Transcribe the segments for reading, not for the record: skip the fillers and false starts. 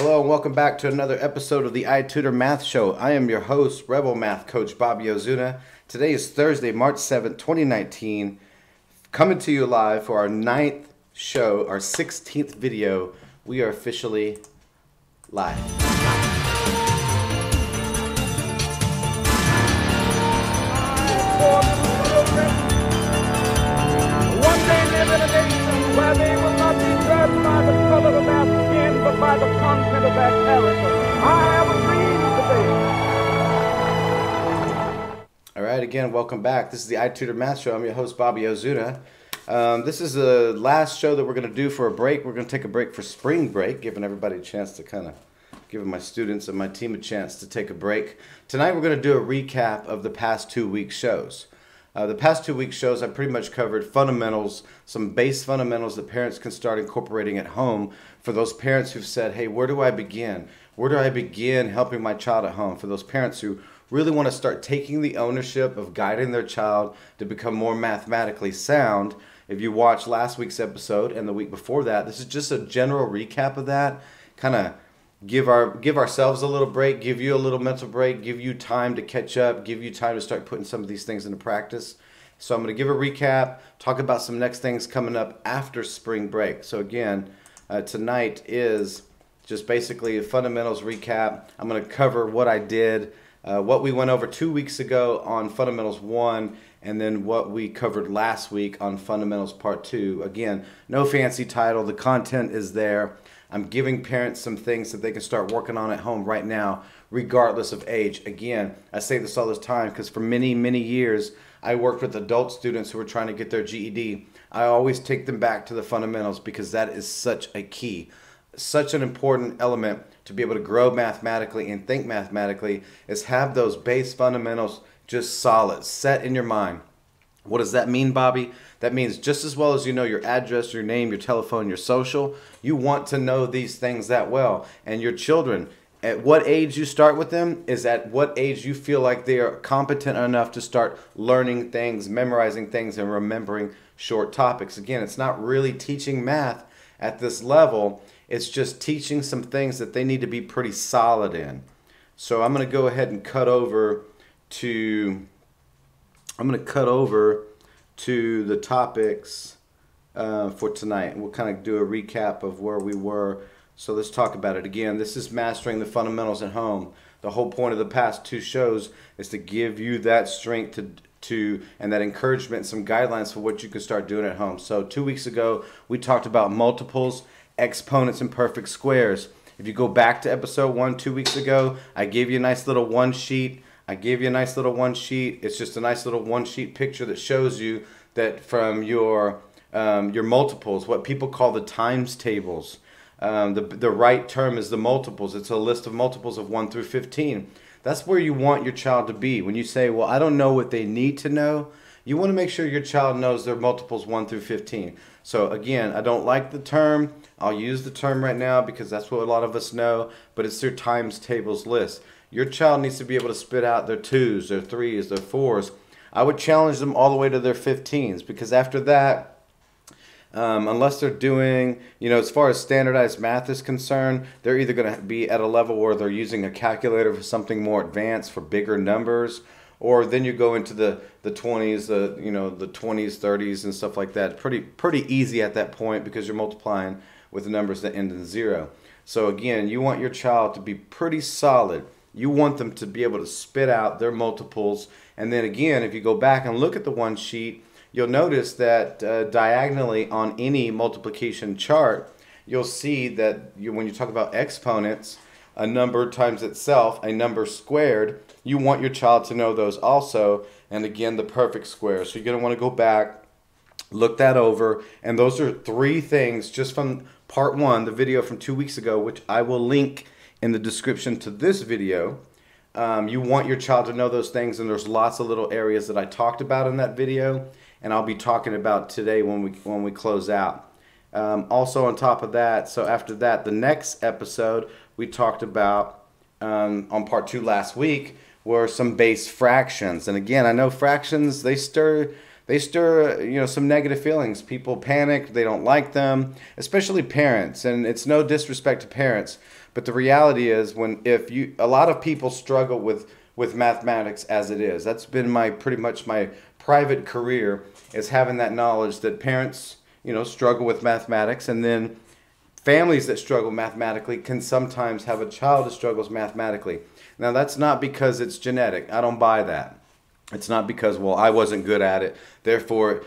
Hello and welcome back to another episode of the iTutor Math Show. I am your host, Rebel Math Coach Bobby Ozuna. Today is Thursday, March 7th, 2019. Coming to you live for our 9th show, our 16th video. We are officially live. One day live in a nation where they will not be judged by the color of their skin, but by the content of their character. I have a dream today. All right, again, welcome back. This is the iTutor Math Show. I'm your host, Bobby Ozuna. This is the last show that we're going to do for a break. We're going to take a break for spring break, giving everybody a chance to giving my students and my team a chance to take a break. Tonight we're going to do a recap of the past 2 week shows. The past 2 week shows I pretty much covered fundamentals, some base fundamentals that parents can start incorporating at home for those parents who've said, hey, where do I begin? Where do I begin helping my child at home? For those parents who really want to start taking the ownership of guiding their child to become more mathematically sound. If you watched last week's episode and the week before that, this is just a general recap of that. Kind of give ourselves a little break, give you a little mental break, give you time to catch up, give you time to start putting some of these things into practice. So I'm going to give a recap, talk about some next things coming up after spring break. So again, tonight is just basically a fundamentals recap. I'm going to cover what I did, what we went over 2 weeks ago on Fundamentals 1, and then what we covered last week on Fundamentals Part 2. Again, no fancy title. The content is there. I'm giving parents some things that they can start working on at home right now, regardless of age. Again, I say this all this time because for many, many years, I worked with adult students who are trying to get their GED. I always take them back to the fundamentals because that is such a key, such an important element to be able to grow mathematically and think mathematically is have those base fundamentals just solid, set in your mind. What does that mean, Bobby? That means just as well as you know your address, your name, your telephone, your social, you want to know these things that well. And your children, at what age you start with them is at what age you feel like they are competent enough to start learning things, memorizing things, and remembering short topics. Again, it's not really teaching math at this level. It's just teaching some things that they need to be pretty solid in. So I'm going to go ahead and cut over to the topics for tonight. We'll kind of do a recap of where we were. So let's talk about it again. This is mastering the fundamentals at home. The whole point of the past 2 shows is to give you that strength and that encouragement and some guidelines for what you can start doing at home. So 2 weeks ago, we talked about multiples, exponents, and perfect squares. If you go back to episode 1 2 weeks ago, I gave you a nice little one sheet. It's just a nice little one sheet picture that shows you that from your multiples, what people call the times tables. The right term is the multiples. It's a list of multiples of 1 through 15. That's where you want your child to be. When you say, well, I don't know what they need to know, you want to make sure your child knows their multiples 1 through 15. So again, I don't like the term. I'll use the term right now because that's what a lot of us know, but it's their times tables list. Your child needs to be able to spit out their 2s, their 3s, their 4s. I would challenge them all the way to their 15s because after that, unless they're doing, as far as standardized math is concerned, they're either going to be at a level where they're using a calculator for something more advanced for bigger numbers, or then you go into the 20s, the 20s, 30s, and stuff like that. Pretty easy at that point because you're multiplying with the numbers that end in 0. So again, you want your child to be pretty solid. You want them to be able to spit out their multiples. And then again, if you go back and look at the one sheet, you'll notice that diagonally on any multiplication chart, you'll see that when you talk about exponents, a number times itself, a number squared, you want your child to know those also. And again, the perfect square. So you're going to want to go back, look that over. And those are 3 things just from part 1, the video from 2 weeks ago, which I will link in the description to this video. You want your child to know those things, and there's lots of little areas that I talked about in that video, and I'll be talking about today when we close out. Also on top of that, so after that, the next episode we talked about on part 2 last week were some base fractions. And again, I know fractions, they stir they stir, some negative feelings. People panic, they don't like them, especially parents. And it's no disrespect to parents, but the reality is a lot of people struggle with mathematics as it is. That's been pretty much my private career, is having that knowledge that parents, struggle with mathematics, and then families that struggle mathematically can sometimes have a child that struggles mathematically. Now, that's not because it's genetic. I don't buy that. It's not because, well, I wasn't good at it, therefore,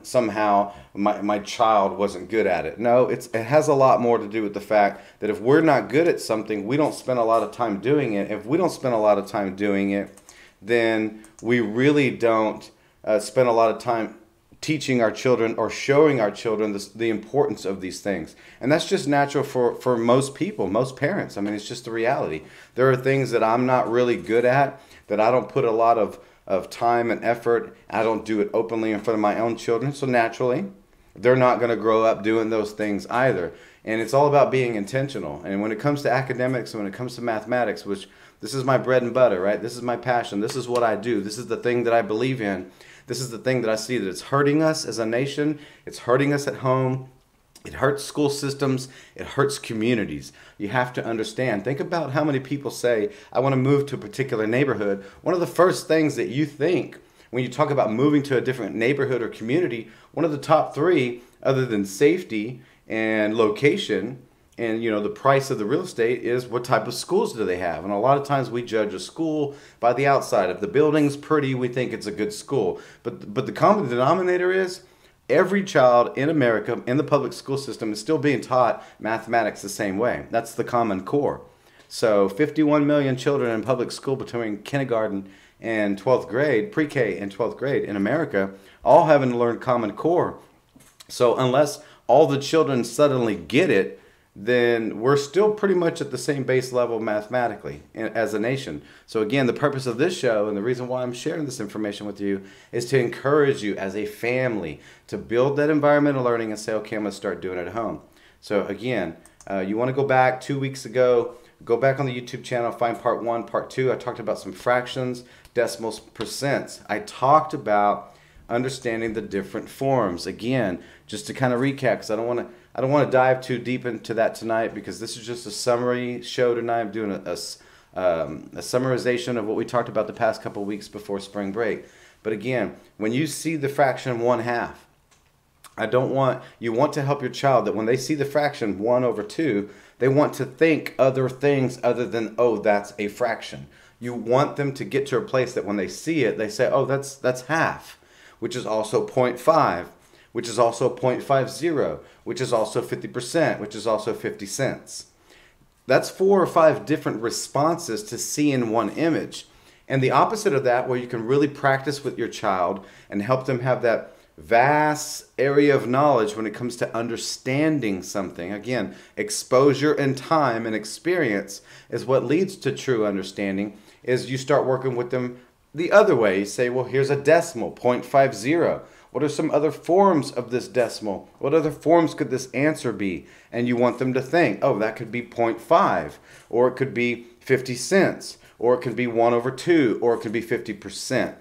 somehow my child wasn't good at it. No, it has a lot more to do with the fact that if we're not good at something, we don't spend a lot of time doing it. If we don't spend a lot of time doing it, then we really don't spend a lot of time teaching our children or showing our children the importance of these things. And that's just natural for most people, most parents. I mean, it's just the reality. There are things that I'm not really good at, that I don't put a lot of time and effort. I don't do it openly in front of my own children. So naturally, they're not going to grow up doing those things either. And it's all about being intentional. And when it comes to academics, when it comes to mathematics, which this is my bread and butter, right? This is my passion. This is what I do. This is the thing that I believe in. This is the thing that I see that it's hurting us as a nation. It's hurting us at home. It hurts school systems. It hurts communities. You have to understand. Think about how many people say, I want to move to a particular neighborhood. One of the first things that you think when you talk about moving to a different neighborhood or community, one of the top three, other than safety and location and the price of the real estate, is what type of schools do they have. And a lot of times we judge a school by the outside. If the building's pretty, we think it's a good school. But the common denominator is every child in America in the public school system is still being taught mathematics the same way. That's the common core. So 51 million children in public school between kindergarten and 12th grade, pre-K and 12th grade in America, all having to learn common core. So unless all the children suddenly get it, then we're still pretty much at the same base level mathematically as a nation. So again, the purpose of this show and the reason why I'm sharing this information with you is to encourage you as a family to build that environmental learning and say, okay, I'm going to start doing it at home. So again, you want to go back 2 weeks ago, go back on the YouTube channel, find part 1, part 2. I talked about some fractions, decimals, percents. I talked about understanding the different forms. Again, just to kind of recap, because I don't want to dive too deep into that tonight, because this is just a summary show tonight. I'm doing a summarization of what we talked about the past couple of weeks before spring break. But again, when you see the fraction 1/2, you want to help your child that when they see the fraction 1/2, they want to think other things other than, oh, that's a fraction. You want them to get to a place that when they see it, they say, oh, that's half, which is also 0.5, which is also 0.50, which is also 50%, which is also 50 cents. That's 4 or 5 different responses to see in one image. And the opposite of that, where you can really practice with your child and help them have that vast area of knowledge when it comes to understanding something. Again, exposure and time and experience is what leads to true understanding, is you start working with them the other way. You say, well, here's a decimal, 0.50. What are some other forms of this decimal? What other forms could this answer be? And you want them to think, oh, that could be 0.5, or it could be 50 cents, or it could be 1/2, or it could be 50%.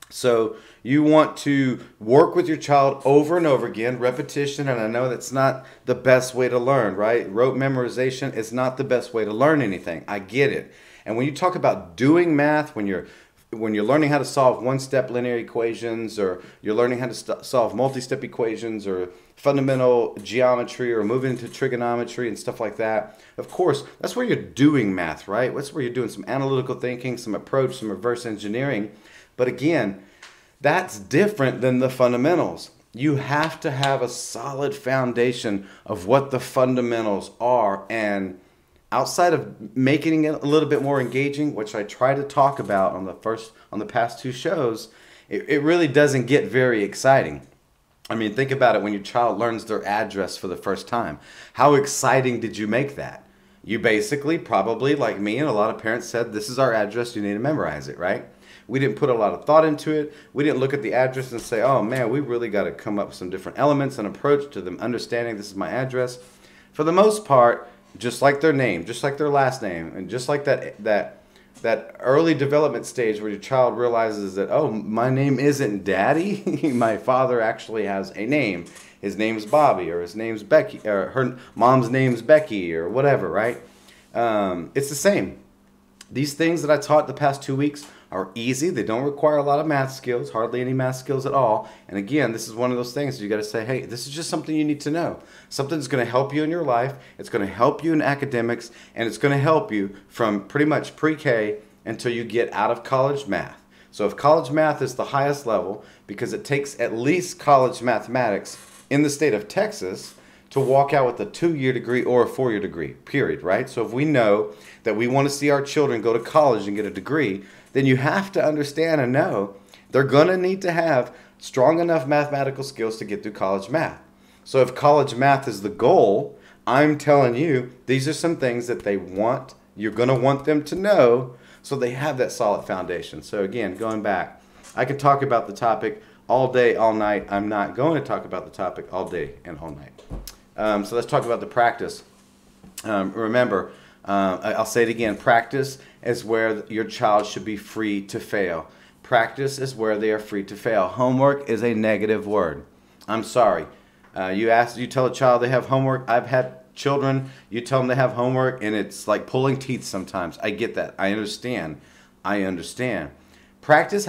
So you want to work with your child over and over again, repetition, and I know that's not the best way to learn, right? Rote memorization is not the best way to learn anything. I get it. And when you talk about doing math, when you're learning how to solve one-step linear equations, or you're learning how to solve multi-step equations, or fundamental geometry, or moving into trigonometry and stuff like that, of course, that's where you're doing math, right? That's where you're doing some analytical thinking, some approach, some reverse engineering. But again, that's different than the fundamentals. You have to have a solid foundation of what the fundamentals are, and outside of making it a little bit more engaging, which I try to talk about on the past 2 shows, it really doesn't get very exciting. I mean, think about it when your child learns their address for the first time. How exciting did you make that? You basically, probably like me and a lot of parents, said, this is our address, you need to memorize it, right? We didn't put a lot of thought into it. We didn't look at the address and say, oh man, we really got to come up with some different elements and approach to them understanding this is my address. For the most part, just like their name, just like their last name, and just like that that early development stage where your child realizes that, oh, my name isn't Daddy. My father actually has a name. His name's Bobby, or his name's Becky, or her mom's name's Becky, or whatever, right? It's the same. These things that I taught the past 2 weeks are easy. They don't require a lot of math skills, hardly any math skills at all. And again, this is one of those things you got to say, hey, this is just something you need to know. Something that's going to help you in your life. It's going to help you in academics, and it's going to help you from pretty much pre-K until you get out of college math. So if college math is the highest level, because it takes at least college mathematics in the state of Texas to walk out with a 2-year degree or a 4-year degree, period, right? So if we know that we want to see our children go to college and get a degree, then you have to understand and know they're going to need to have strong enough mathematical skills to get through college math. So if college math is the goal, I'm telling you, these are some things that you're going to want them to know so they have that solid foundation. So again, going back, I could talk about the topic all day, all night. I'm not going to talk about the topic all day and all night. So let's talk about the practice. Remember, I'll say it again, practice is where your child should be free to fail. Practice is where they are free to fail. Homework is a negative word. I'm sorry. You tell a child they have homework. I've had children, you tell them they have homework, and it's like pulling teeth sometimes. I get that. I understand. Practice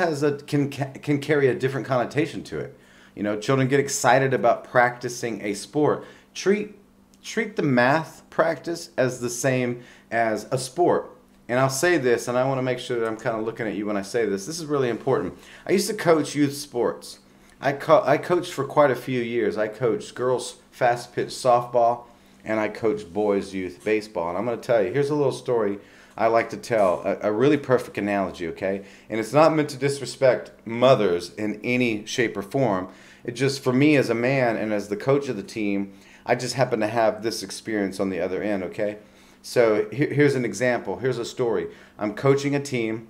can carry a different connotation to it. You know, children get excited about practicing a sport. Treat the math practice as the same as a sport. And I'll say this, and I want to make sure that I'm kind of looking at you when I say this. This is really important. I used to coach youth sports. I coached for quite a few years. I coached girls fast pitch softball, and I coached boys youth baseball. And I'm going to tell you, here's a little story I like to tell, a really perfect analogy, okay? And it's not meant to disrespect mothers in any shape or form. It just, for me as a man and as the coach of the team, I just happen to have this experience on the other end, okay? So here's an example. Here's a story. I'm coaching a team.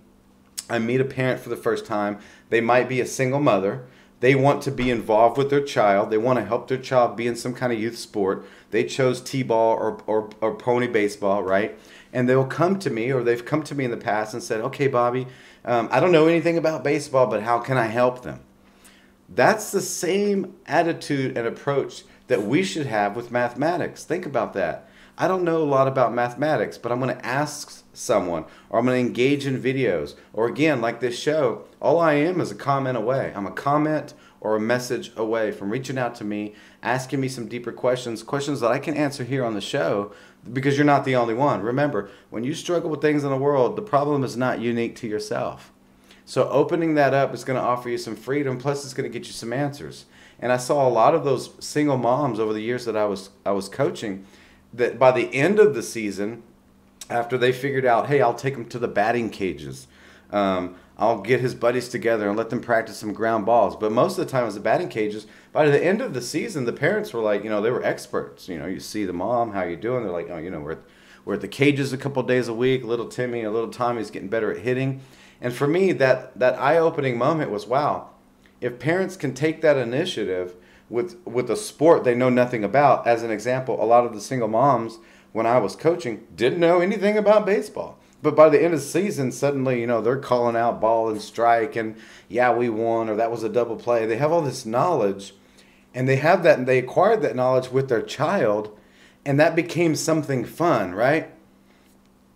I meet a parent for the first time. They might be a single mother. They want to be involved with their child. They want to help their child be in some kind of youth sport. They chose t-ball or pony baseball, right? And they'll come to me, or they've come to me in the past and said, okay, Bobby, I don't know anything about baseball, but how can I help them? That's the same attitude and approach that we should have with mathematics. Think about that. I don't know a lot about mathematics, but I'm going to ask someone, or I'm going to engage in videos, or again, like this show, all I am is a comment away. I'm a comment or a message away from reaching out to me, asking me some deeper questions that I can answer here on the show, because you're not the only one. Remember, when you struggle with things in the world, the problem is not unique to yourself. So opening that up is going to offer you some freedom, plus it's going to get you some answers. And I saw a lot of those single moms over the years that I was coaching, that by the end of the season, after they figured out, hey, I'll take him to the batting cages. I'll get his buddies together and let them practice some ground balls. But most of the time it was the batting cages. By the end of the season, the parents were like, they were experts. You see the mom, how you doing? They're like, oh, we're at the cages a couple days a week. Little Timmy and little Tommy's getting better at hitting. And for me, that eye-opening moment was, wow, if parents can take that initiative with a sport they know nothing about. As an example, a lot of the single moms, when I was coaching, didn't know anything about baseball. But by the end of the season, suddenly, they're calling out ball and strike and, yeah, we won, or that was a double play. They have all this knowledge, and they have that, and they acquired that knowledge with their child, and that became something fun, right?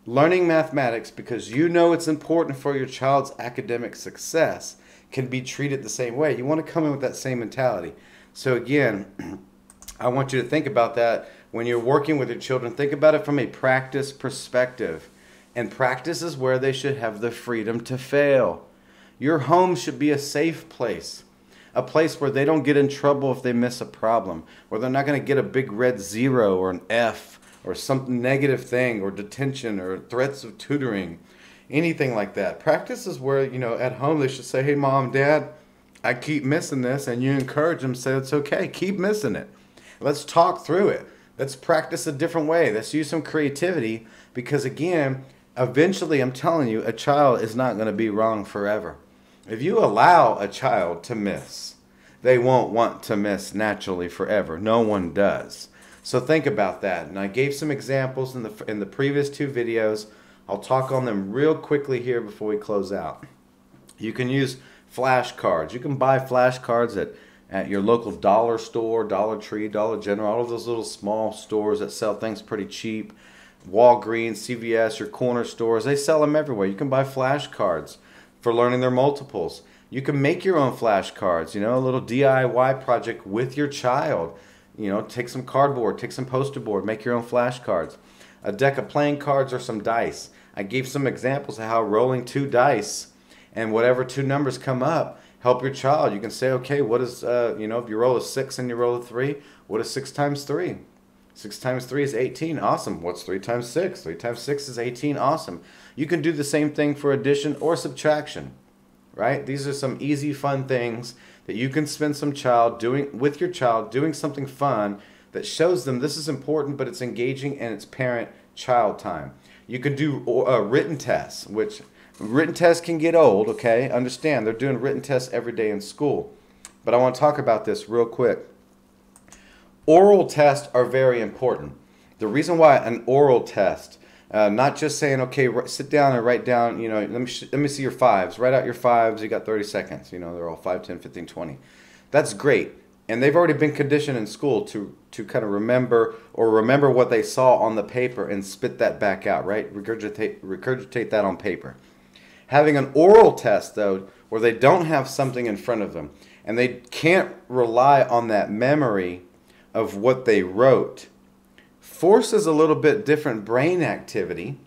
Learning mathematics because it's important for your child's academic success can be treated the same way. You want to come in with that same mentality. So again, I want you to think about that when you're working with your children. Think about it from a practice perspective. And practice is where they should have the freedom to fail. Your home should be a safe place. A place where they don't get in trouble if they miss a problem. Where they're not going to get a big red 0 or an F or some negative thing or detention or threats of tutoring. Anything like that. Practice is where, at home they should say, hey, Mom, Dad, I keep missing this, and you encourage them, say it's okay, keep missing it. Let's talk through it. Let's practice a different way. Let's use some creativity, because again, eventually, I'm telling you, a child is not going to be wrong forever. If you allow a child to miss, they won't want to miss naturally forever. No one does. So think about that. And I gave some examples in the previous 2 videos. I'll talk on them real quickly here before we close out. You can use flashcards. You can buy flashcards at your local dollar store, Dollar Tree, Dollar General, all of those little small stores that sell things pretty cheap. Walgreens, CVS, your corner stores, they sell them everywhere. You can buy flashcards for learning their multiples. You can make your own flashcards, you know, a little DIY project with your child. You know, take some cardboard, take some poster board, make your own flashcards. A deck of playing cards or some dice. I gave some examples of how rolling 2 dice and whatever 2 numbers come up help your child. You can say, okay, what is, you know, if you roll a 6 and you roll a 3, what is 6 times 3? 6 times 3 is 18. Awesome. What's 3 times 6? 3 times 6 is 18. Awesome. You can do the same thing for addition or subtraction, right? These are some easy, fun things that you can spend some time doing with your child, doing something fun that shows them this is important, but it's engaging and it's parent-child time. You can do written tests, which written tests can get old, okay? Understand, they're doing written tests every day in school. But I want to talk about this real quick. Oral tests are very important. The reason why an oral test, not just saying, okay, sit down and write down, you know, let me see your 5s. Write out your 5s. You got 30 seconds. You know, they're all 5, 10, 15, 20. That's great. And they've already been conditioned in school to kind of remember what they saw on the paper and spit that back out, right? Regurgitate that on paper. Having an oral test, though, where they don't have something in front of them and they can't rely on that memory of what they wrote, forces a little bit different brain activity,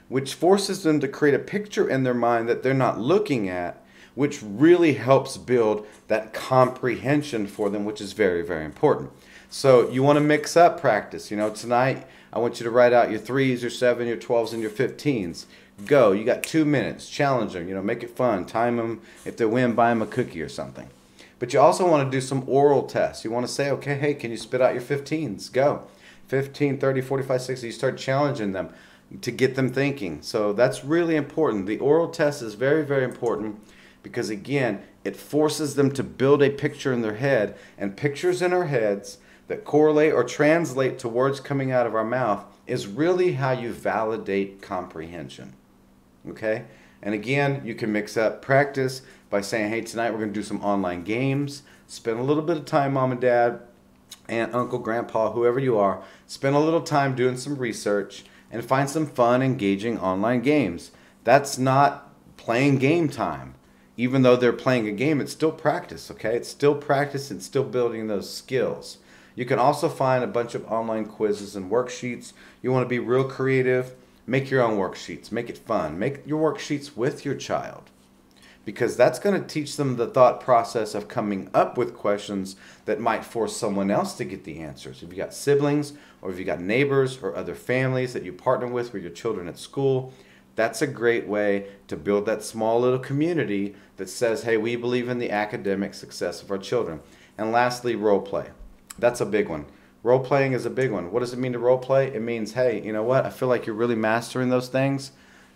which forces them to create a picture in their mind that they're not looking at, which really helps build that comprehension for them, which is very, very important. So you want to mix up practice. You know, tonight I want you to write out your 3s, your 7s, your 12s, and your 15s. Go. You got 2 minutes. Challenge them. You know, make it fun. Time them. If they win, buy them a cookie or something. But you also want to do some oral tests. You want to say, okay, hey, can you spit out your 15s? Go. 15, 30, 45, 60. You start challenging them to get them thinking. So that's really important. The oral test is very, very important because, again, it forces them to build a picture in their head. And pictures in our heads that correlate or translate to words coming out of our mouth is really how you validate comprehension. Okay? And again, you can mix up practice by saying, hey, tonight we're going to do some online games. Spend a little bit of time, mom and dad, aunt, uncle, grandpa, whoever you are. Spend a little time doing some research and find some fun, engaging online games. That's not playing game time. Even though they're playing a game, it's still practice, okay? It's still practice and still building those skills. You can also find a bunch of online quizzes and worksheets. You want to be real creative. Make your own worksheets. Make it fun. Make your worksheets with your child, because that's going to teach them the thought process of coming up with questions that might force someone else to get the answers. If you got siblings or if you got neighbors or other families that you partner with your children at school, that's a great way to build that small little community that says, hey, we believe in the academic success of our children. And lastly, role play. That's a big one. Role playing is a big one. What does it mean to role play? It means, hey, you know what? I feel like you're really mastering those things.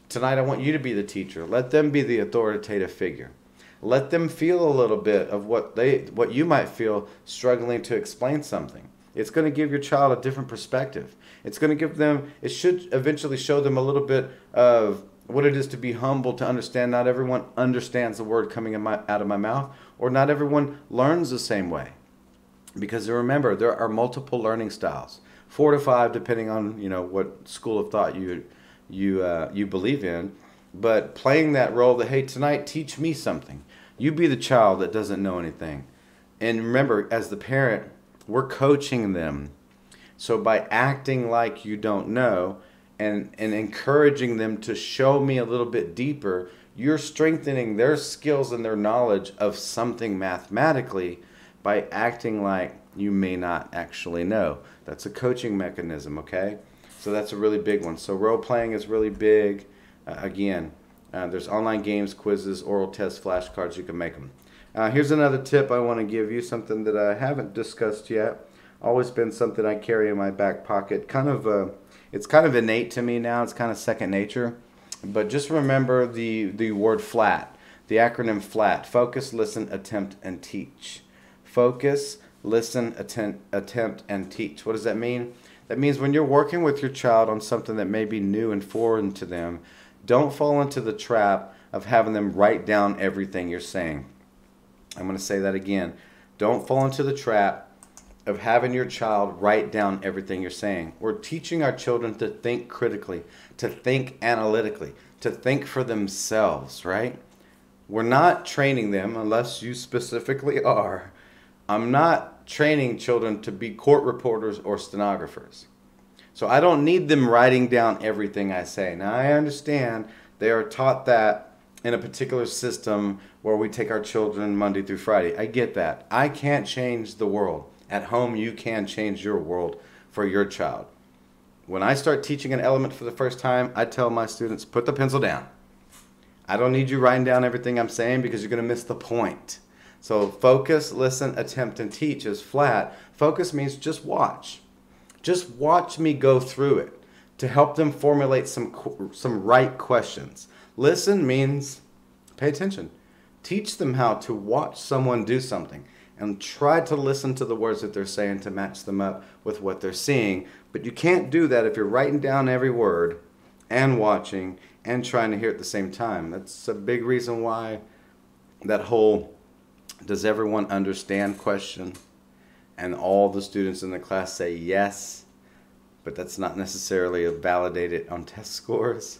Tonight I want you to be the teacher. Let them be the authoritative figure. Let them feel a little bit of what you might feel struggling to explain something. It's going to give your child a different perspective. It should eventually show them a little bit of what it is to be humble, to understand not everyone understands the word coming out of my mouth, or not everyone learns the same way. Because remember, there are multiple learning styles, 4 to 5, depending on what school of thought you believe in. But playing that role that, hey, tonight teach me something. You be the child that doesn't know anything. And remember, as the parent, we're coaching them. So by acting like you don't know and encouraging them to show me a little bit deeper, you're strengthening their skills and their knowledge of something mathematically by acting like you may not actually know. That's a coaching mechanism, okay? So that's a really big one. So role playing is really big. There's online games, quizzes, oral tests, flashcards. You can make them. Here's another tip I want to give you, something that I haven't discussed yet. Always been something I carry in my back pocket. It's kind of innate to me now. It's kind of second nature. But just remember the word FLAT, the acronym FLAT: focus, listen, attempt, and teach. Focus, listen, attempt, and teach. What does that mean? That means when you're working with your child on something that may be new and foreign to them, don't fall into the trap of having them write down everything you're saying. I'm going to say that again. Don't fall into the trap of having your child write down everything you're saying. We're teaching our children to think critically, to think analytically, to think for themselves, right? We're not training them, unless you specifically are. I'm not training children to be court reporters or stenographers. So I don't need them writing down everything I say. Now I understand they are taught that in a particular system where we take our children Monday through Friday. I get that. I can't change the world. At home, you can change your world for your child. When I start teaching an element for the first time, I tell my students, put the pencil down. I don't need you writing down everything I'm saying because you're going to miss the point. So focus, listen, attempt, and teach is flat. Focus means just watch. Just watch me go through it to help them formulate some right questions. Listen means pay attention. Teach them how to watch someone do something and try to listen to the words that they're saying to match them up with what they're seeing. But you can't do that if you're writing down every word and watching and trying to hear at the same time. That's a big reason why that whole "does everyone understand" question, and all the students in the class say yes, but that's not necessarily validated on test scores.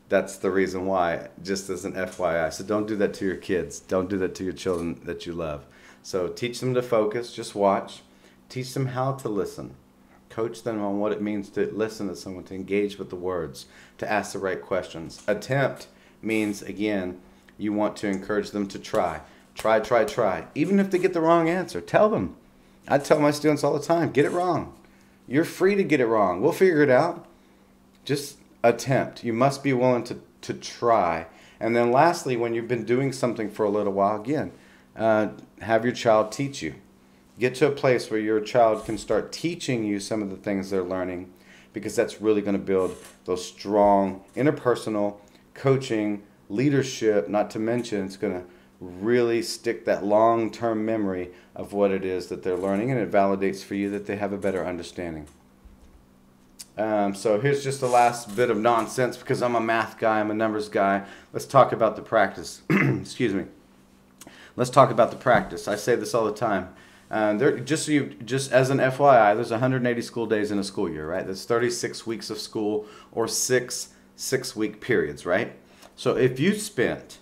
That's the reason why, just as an FYI. So don't do that to your kids. Don't do that to your children that you love. So teach them to focus, just watch. Teach them how to listen. Coach them on what it means to listen to someone, to engage with the words, to ask the right questions. Attempt means, again, you want to encourage them to try. Try, try, try. Even if they get the wrong answer, tell them. I tell my students all the time, get it wrong. You're free to get it wrong. We'll figure it out. Just attempt. You must be willing to try. And then lastly, when you've been doing something for a little while, again, have your child teach you. Get to a place where your child can start teaching you some of the things they're learning, because that's really going to build those strong interpersonal coaching, leadership, not to mention it's going to really stick that long-term memory of what it is that they're learning, and it validates for you that they have a better understanding. So here's just the last bit of nonsense, because I'm a math guy, I'm a numbers guy. Let's talk about the practice. Excuse me. Let's talk about the practice. I say this all the time. Just as an FYI, there's 180 school days in a school year, right? There's 36 weeks of school, or six-week periods, right? So if you spent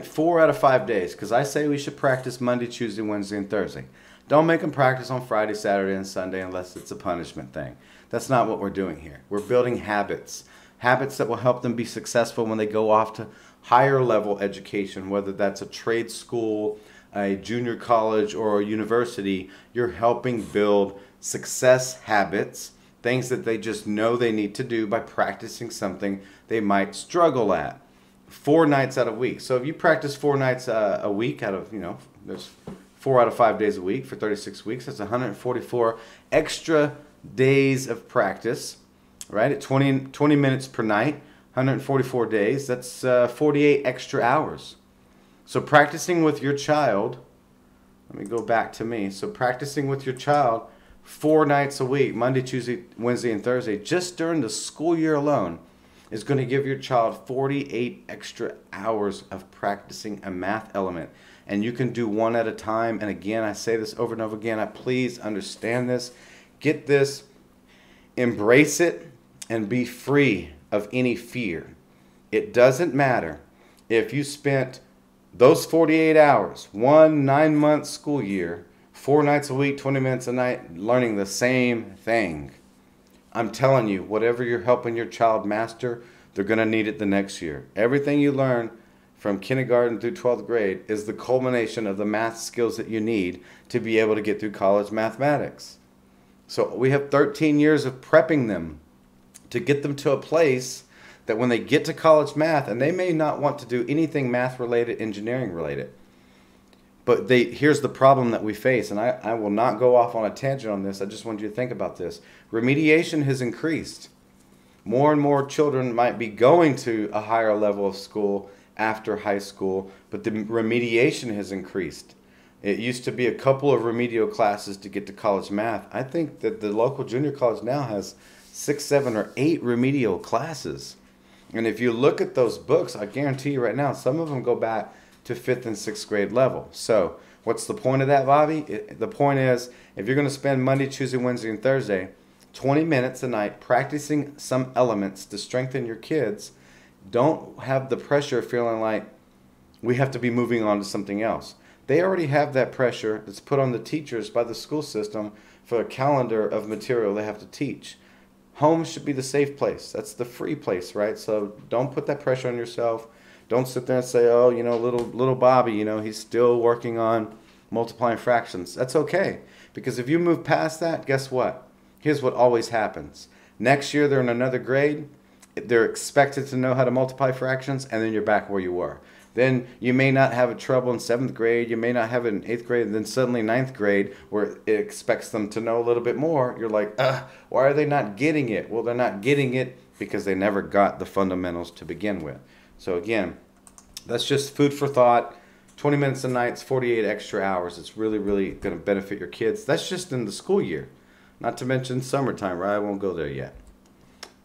4 out of 5 days, because I say we should practice Monday, Tuesday, Wednesday, and Thursday. Don't make them practice on Friday, Saturday, and Sunday unless it's a punishment thing. That's not what we're doing here. We're building habits. Habits that will help them be successful when they go off to higher level education, whether that's a trade school, a junior college, or a university. You're helping build success habits, things that they just know they need to do by practicing something they might struggle at. 4 nights out of a week. So if you practice 4 nights a week out of, there's 4 out of 5 days a week for 36 weeks. That's 144 extra days of practice, right? At 20 minutes per night, 144 days. That's 48 extra hours. So practicing with your child, let me go back to me. So practicing with your child 4 nights a week, Monday, Tuesday, Wednesday, and Thursday, just during the school year alone, is going to give your child 48 extra hours of practicing a math element. And you can do one at a time. And again, I say this over and over again. Please understand this. Get this. Embrace it and be free of any fear. It doesn't matter if you spent those 48 hours, 1 9-month school year, 4 nights a week, 20 minutes a night, learning the same thing. I'm telling you, whatever you're helping your child master, they're going to need it the next year. Everything you learn from kindergarten through 12th grade is the culmination of the math skills that you need to be able to get through college mathematics. So we have 13 years of prepping them to get them to a place that when they get to college math, and they may not want to do anything math related, engineering related, but here's the problem that we face, and I will not go off on a tangent on this. I just want you to think about this. Remediation has increased. More and more children might be going to a higher level of school after high school, but the remediation has increased. It used to be a couple of remedial classes to get to college math. I think that the local junior college now has 6, 7, or 8 remedial classes. And if you look at those books, I guarantee you right now, some of them go back to 5th and 6th grade level. So what's the point of that, Bobby? The point is, if you're going to spend Monday, Tuesday, Wednesday, and Thursday, 20 minutes a night practicing some elements to strengthen your kids, don't have the pressure of feeling like we have to be moving on to something else. They already have that pressure that's put on the teachers by the school system for a calendar of material they have to teach. Home should be the safe place. That's the free place, right? So don't put that pressure on yourself. Don't sit there and say, oh, you know, little Bobby, you know, he's still working on multiplying fractions. That's okay. Because if you move past that, guess what? Here's what always happens. Next year, they're in another grade. They're expected to know how to multiply fractions, and then you're back where you were. Then you may not have a trouble in 7th grade. You may not have it in 8th grade. And then suddenly 9th grade, where it expects them to know a little bit more, you're like, why are they not getting it? Well, they're not getting it because they never got the fundamentals to begin with. So again, that's just food for thought. 20 minutes a night, it's 48 extra hours. It's really, really going to benefit your kids. That's just in the school year. Not to mention summertime, right? I won't go there yet.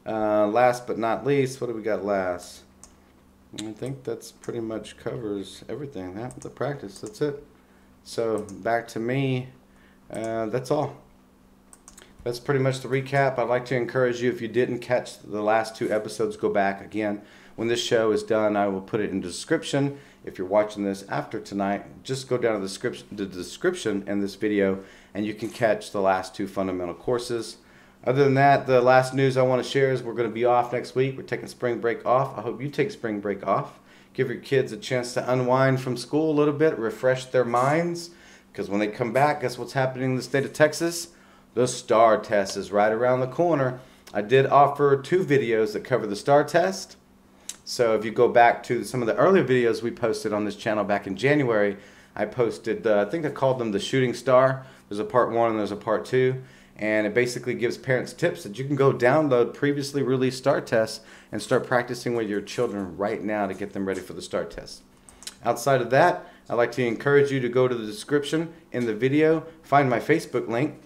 Last but not least, what do we got last? I think that's pretty much covers everything. The practice, that's it. So back to me. That's all. That's pretty much the recap. I'd like to encourage you, if you didn't catch the last 2 episodes, go back again. When this show is done, I will put it in the description. If you're watching this after tonight, just go down to the description in this video, and you can catch the last 2 fundamental courses. Other than that, the last news I want to share is we're going to be off next week. We're taking spring break off. I hope you take spring break off. Give your kids a chance to unwind from school a little bit, refresh their minds, because when they come back, guess what's happening in the state of Texas? The STAR test is right around the corner. I did offer 2 videos that cover the STAR test. So if you go back to some of the earlier videos we posted on this channel back in January, I posted, I think I called them the Shooting Star. There's a part 1 and there's a part 2. And it basically gives parents tips that you can go download previously released STAR tests and start practicing with your children right now to get them ready for the STAR test. Outside of that, I'd like to encourage you to go to the description in the video, find my Facebook link,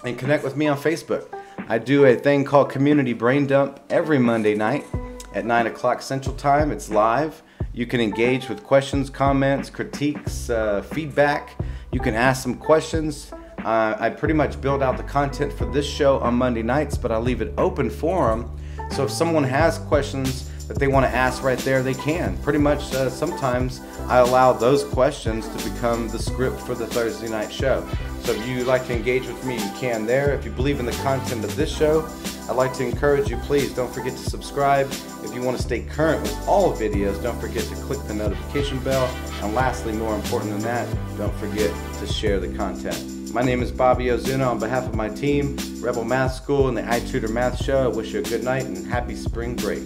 and connect with me on Facebook. I do a thing called Community Brain Dump every Monday night at 9 o'clock Central Time. It's live. You can engage with questions, comments, critiques, feedback. You can ask some questions. I pretty much build out the content for this show on Monday nights, but I leave it open for them. So if someone has questions that they want to ask right there, they can. Pretty much sometimes I allow those questions to become the script for the Thursday night show. So if you'd like to engage with me, you can there. If you believe in the content of this show, I'd like to encourage you, please don't forget to subscribe. If you want to stay current with all videos, don't forget to click the notification bell. And lastly, more important than that, don't forget to share the content. My name is Bobby Ozuna. On behalf of my team, Rebel Math School, and the iTutor Math Show, I wish you a good night and happy spring break.